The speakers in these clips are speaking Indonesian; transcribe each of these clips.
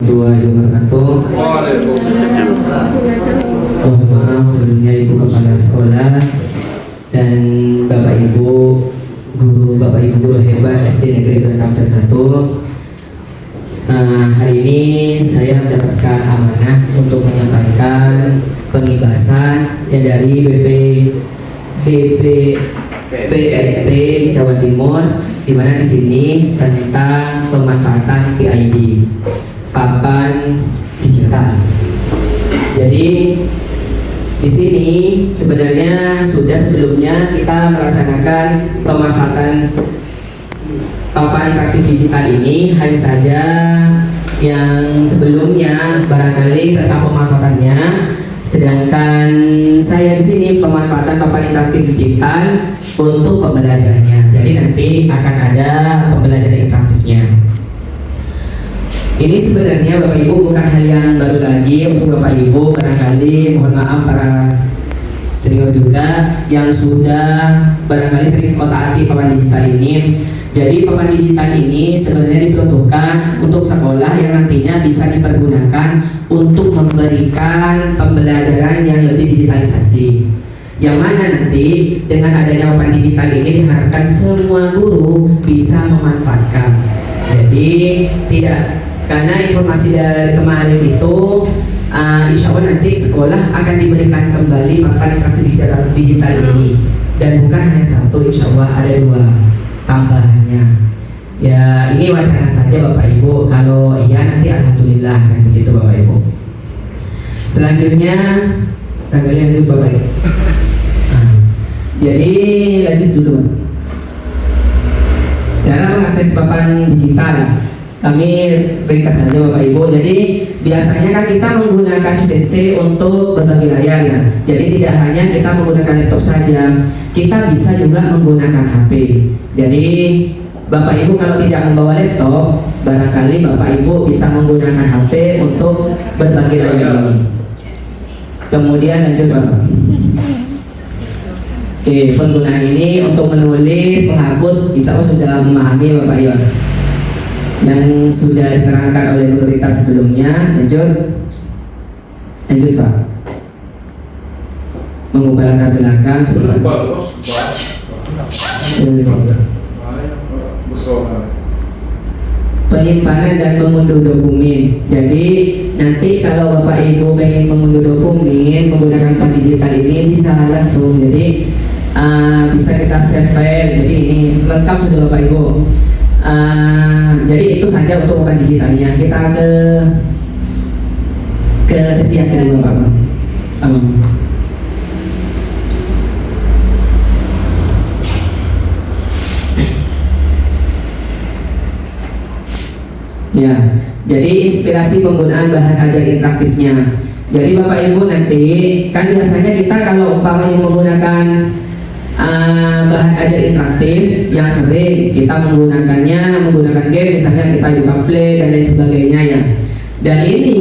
warahmatullahi wabarakatuh. Mohon maaf sebelumnya Ibu Kepala Sekolah dan Bapak Ibu guru hebat SD Negeri Beratap 1. Hari ini saya mendapatkan amanah untuk menyampaikan pengibasan yang dari BPPRT Jawa Timur, di mana di sini tentang pemanfaatan PID, papan digital. Jadi di sini sebenarnya sudah sebelumnya kita melaksanakan pemanfaatan papan interaktif digital ini, hanya saja yang sebelumnya barangkali tentang pemanfaatannya, sedangkan saya di sini pemanfaatan papan interaktif digital untuk pembelajarannya. Jadi nanti akan ada pembelajaran interaktifnya. Ini sebenarnya Bapak Ibu bukan hal yang baru lagi untuk Bapak Ibu, barangkali mohon maaf para senior juga yang sudah barangkali sering otak-atik papan digital ini. Jadi papan digital ini sebenarnya diperuntukkan untuk sekolah yang nantinya bisa dipergunakan untuk memberikan pembelajaran yang lebih digitalisasi. Yang mana nanti dengan adanya papan digital ini diharapkan semua guru bisa memanfaatkan. Jadi tidak, karena informasi dari kemarin itu insya Allah nanti sekolah akan diberikan kembali papan interaktif digital ini, dan bukan hanya satu, insya Allah ada 2 tambahannya. Ya ini wacana saja Bapak Ibu, kalau iya nanti alhamdulillah kan begitu Bapak Ibu. Selanjutnya lanjut Bapak Ibu. Jadi lanjut dulu Pak. Cara mengakses papan digital kami ringkas saja Bapak Ibu. Jadi biasanya kan kita menggunakan CC untuk berbagi layar ya. Jadi tidak hanya kita menggunakan laptop saja, kita bisa juga menggunakan HP. Jadi Bapak Ibu kalau tidak membawa laptop, barangkali Bapak Ibu bisa menggunakan HP untuk berbagi layar ini. Kemudian lanjut Bapak. Oke, penggunaan ini untuk menulis, menghapus, insya Allah sudah memahami Bapak Ibu yang sudah diterangkan oleh prioritas sebelumnya. Lanjut Pak. Mengubah latar belakang seperti penyimpanan dan mengunduh dokumen. Jadi nanti kalau Bapak Ibu pengen mengunduh dokumen menggunakan papan digital ini bisa langsung. Jadi bisa kita save file. Jadi ini lengkap sudah Bapak Ibu. Jadi itu saja untuk papan digitalnya. Kita ke sesi yang kedua Pak. Ya, jadi inspirasi penggunaan bahan ajar interaktifnya. Jadi Bapak Ibu nanti kan biasanya kita kalau umpamanya menggunakan bahan ajar interaktif yang sering kita menggunakan game, misalnya kita juga play dan lain sebagainya ya. Dan ini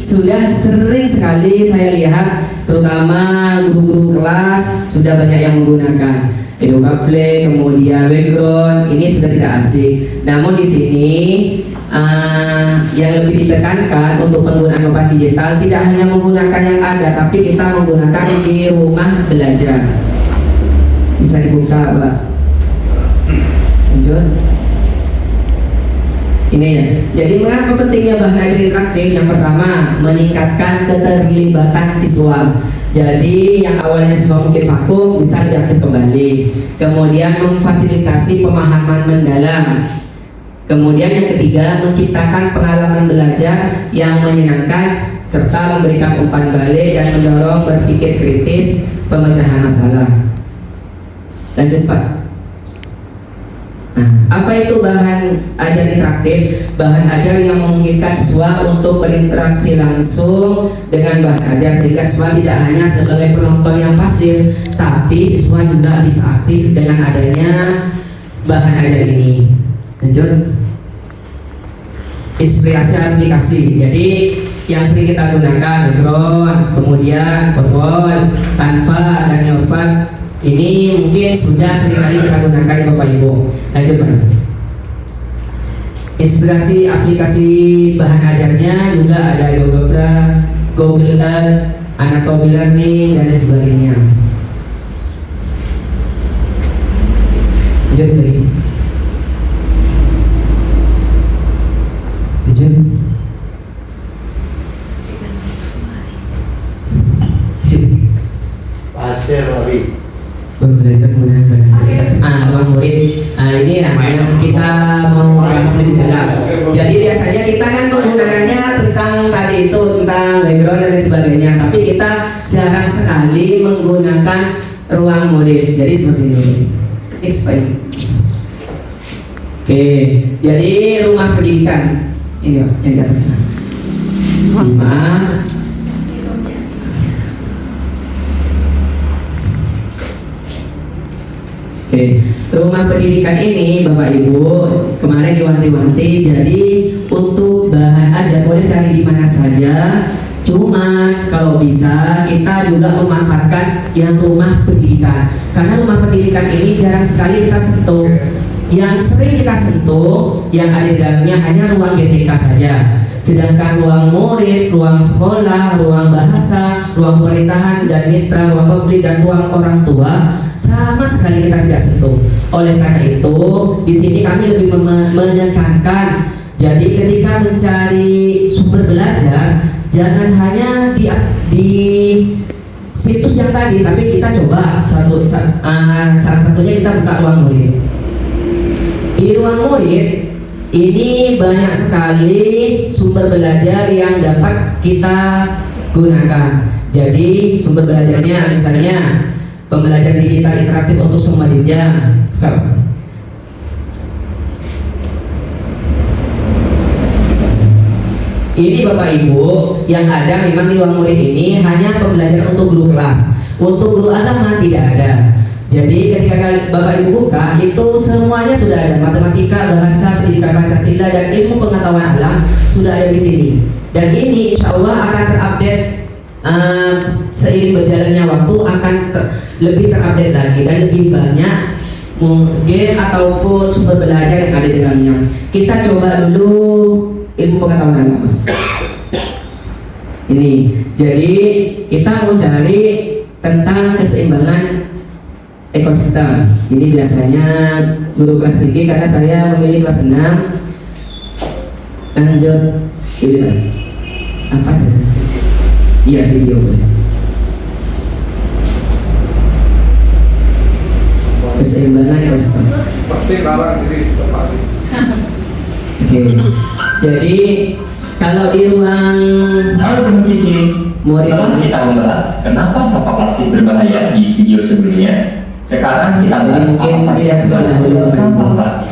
sudah sering sekali saya lihat, terutama guru-guru kelas sudah banyak yang menggunakan Educa Play, kemudian background. Ini sudah tidak asing. Namun di sini yang lebih ditekankan untuk penggunaan papan digital tidak hanya menggunakan yang ada, tapi kita menggunakan di rumah belajar. Bisa dibuka Pak. Lanjut. Ini ya. Jadi mengapa pentingnya bahan ajar interaktif? Yang pertama, meningkatkan keterlibatan siswa. Jadi yang awalnya siswa mungkin vakum bisa diaktif kembali. Kemudian memfasilitasi pemahaman mendalam. Kemudian yang ketiga, menciptakan pengalaman belajar yang menyenangkan serta memberikan umpan balik dan mendorong berpikir kritis, pemecahan masalah. Lanjut Pak. Nah, apa itu bahan ajar interaktif? Bahan ajar yang memungkinkan siswa untuk berinteraksi langsung dengan bahan ajar, sehingga siswa tidak hanya sebagai penonton yang pasif, tapi siswa juga bisa aktif dengan adanya bahan ajar ini. Lanjut. Inspirasi aplikasi. Jadi yang sering kita gunakan background, kemudian PowerPoint, Canva, dan Neopad. Ini mungkin sudah sering kali kita gunakan Bapak Ibu. Lanjut Pak. inspirasi aplikasi bahan ajarnya juga ada GeoGebra, Google Earth, Anatomy Learning dan lain sebagainya. Lanjut lagi. Lanjut. Pasir lagi. Belajar menggunakan ruang murid. Ini yang kita mau bahas lebih dalam. Jadi biasanya kita kan menggunakannya tentang tadi itu tentang background dan lain sebagainya, tapi kita jarang sekali menggunakan ruang murid. Jadi seperti ini. Explain. Oke, jadi rumah pendidikan ini yang di atas sana. Rumah rumah pendidikan ini Bapak Ibu kemarin diwanti-wanti, jadi untuk bahan ajar boleh cari di mana saja, cuman kalau bisa kita juga memanfaatkan yang rumah pendidikan, karena rumah pendidikan ini jarang sekali kita sentuh. Yang sering kita sentuh yang ada di dalamnya hanya ruang GTK saja, sedangkan ruang murid, ruang sekolah, ruang bahasa, ruang pemerintahan dan mitra, ruang publik dan ruang orang tua sama sekali kita tidak sentuh. Oleh karena itu, di sini kami lebih menekankan. Jadi ketika mencari sumber belajar, jangan hanya di situs yang tadi, tapi kita coba salah satunya kita buka ruang murid. Di ruang murid ini banyak sekali sumber belajar yang dapat kita gunakan. Jadi sumber belajarnya misalnya pembelajaran digital interaktif untuk semua jenjang. Ini Bapak Ibu yang ada memang di ruang murid ini hanya pembelajaran untuk guru kelas, untuk guru agama tidak ada. Jadi ketika Bapak Ibu buka itu semuanya sudah ada, matematika, bahasa, pendidikan Pancasila dan ilmu pengetahuan alam sudah ada di sini. Dan ini insya Allah akan terupdate seiring berjalannya waktu, akan lebih terupdate lagi dan lebih banyak game ataupun sumber belajar yang ada di dalamnya. Kita coba dulu ilmu pengetahuan agama. Ini, jadi kita mau cari tentang keseimbangan ekosistem. Ini biasanya guru kelas tinggi karena saya memilih kelas 6. Lanjut, ini apa aja? Iya, video boleh. Keseimbangan ekosistem. Pasti larang jadi tepat. Oke. Jadi kalau di ruang murid setelah kita membahas kenapa sampah plastik berbahaya di video sebelumnya, sekarang kita jadi bahas mungkin apa dilihat dulu sampah plastik.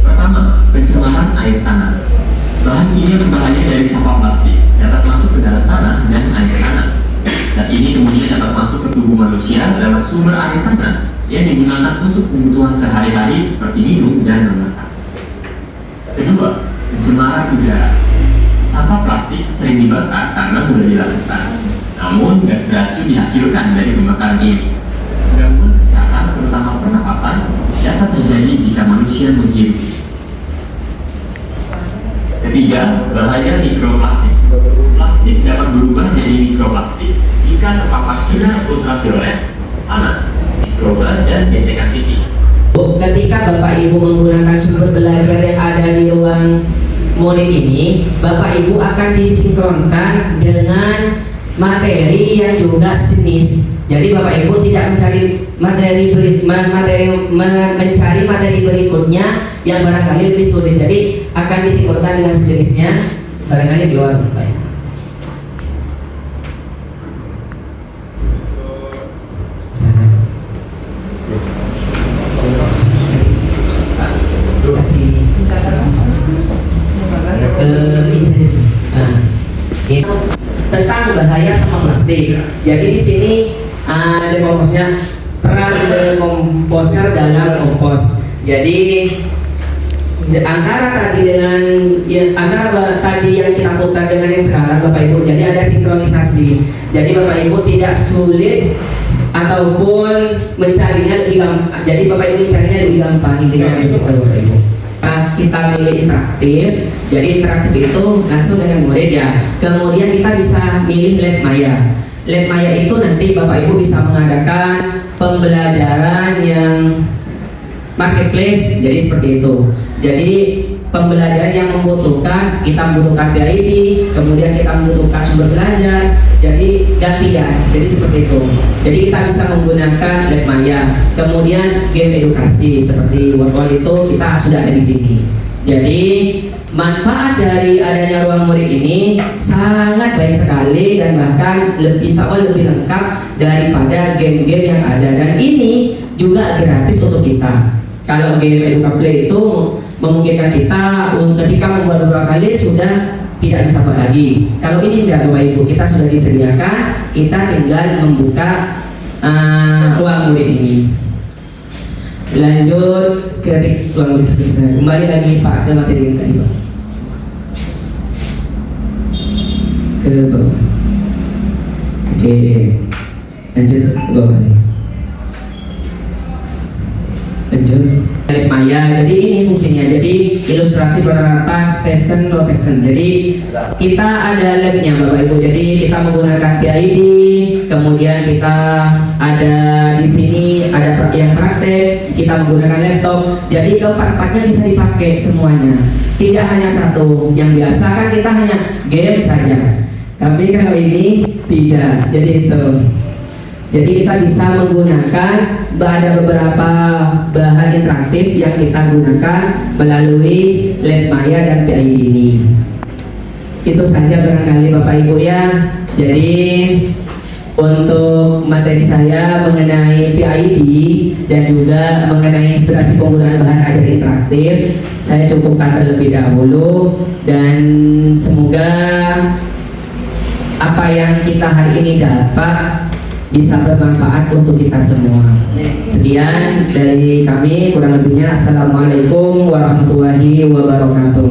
Pertama, pencemaran air tanah. Bahan kimia berbahaya dari sampah plastik dapat masuk ke dalam tanah dan air tanah. Dan ini kemudian dapat masuk ke tubuh manusia lewat sumber air tanah yang digunakan untuk kebutuhan sehari-hari seperti minum dan memasak. Kedua, pencemaran udara. Sampah plastik sering dibakar karena mudah dilakukan. Namun, gas beracun dihasilkan dari pembakaran ini. Gangguan kesehatan, terutama pernapasan, dapat terjadi jika manusia menghirup. Ketiga, bahaya mikroplastik. Plastik dapat berubah menjadi mikroplastik jika terpapar sinar ultraviolet, panas, mikroba, dan gesekan fisik. Ketika Bapak Ibu menggunakan sumber belajar yang ada di ruang murid ini, Bapak Ibu akan disinkronkan dengan materi yang juga sejenis. Jadi Bapak Ibu tidak mencari mencari materi berikutnya yang barangkali lebih sulit. Jadi akan disinkronkan dengan sejenisnya, barangkali di luar. Tentang bahaya sampah plastik. Jadi di sini dekomposnya, peran dekomposer dalam kompos. Jadi antara tadi dengan antara tadi yang kita putar dengan yang sekarang Bapak Ibu, jadi ada sinkronisasi. Jadi Bapak Ibu tidak sulit ataupun mencarinya lebih gampang. Jadi Bapak Ibu mencarinya lebih gampang intinya gitu Bapak Ibu. Kita pilih interaktif. Jadi interaktif itu langsung dengan murid ya. Kemudian kita bisa milih Lab Maya. Lab Maya itu nanti Bapak Ibu bisa mengadakan pembelajaran yang marketplace. Jadi seperti itu. Jadi pembelajaran yang membutuhkan, kita membutuhkan PID, kemudian kita membutuhkan sumber belajar, jadi gantian, jadi seperti itu. Jadi kita bisa menggunakan Lab Maya, kemudian game edukasi seperti Wordwall itu kita sudah ada di sini. Jadi manfaat dari adanya ruang murid ini sangat baik sekali dan bahkan lebih lengkap daripada game-game yang ada, dan ini juga gratis untuk kita. Kalau game EdukaPlay itu memungkinkan kita ketika membuat beberapa kali sudah tidak disapa lagi. Kalau ini tidak Bapak Ibu, kita sudah disediakan, kita tinggal membuka ruang murid ini. Lanjut ke ruang murid sebenarnya. Kembali lagi Pak ke materi yang tadi Pak. Ke bawah. Oke, lanjut ke bawah lagi. Lanjut. Lab Maya, jadi ini fungsinya, jadi ilustrasi penerapan station rotation. Jadi kita ada labnya Bapak Ibu, jadi kita menggunakan PID, kemudian kita ada di sini ada yang praktek, kita menggunakan laptop. Jadi keempat-empatnya bisa dipakai semuanya, tidak hanya satu. Yang biasa kan kita hanya game saja, tapi kalau ini tidak, jadi itu. Jadi kita bisa menggunakan, ada beberapa bahan interaktif yang kita gunakan melalui Lab Maya dan PID ini. Itu saja barangkali Bapak Ibu ya. Jadi untuk materi saya mengenai PID dan juga mengenai inspirasi penggunaan bahan ajar interaktif, saya cukupkan terlebih dahulu, dan semoga apa yang kita hari ini dapat bisa bermanfaat untuk kita semua. Sekian dari kami, kurang lebihnya assalamualaikum warahmatullahi wabarakatuh.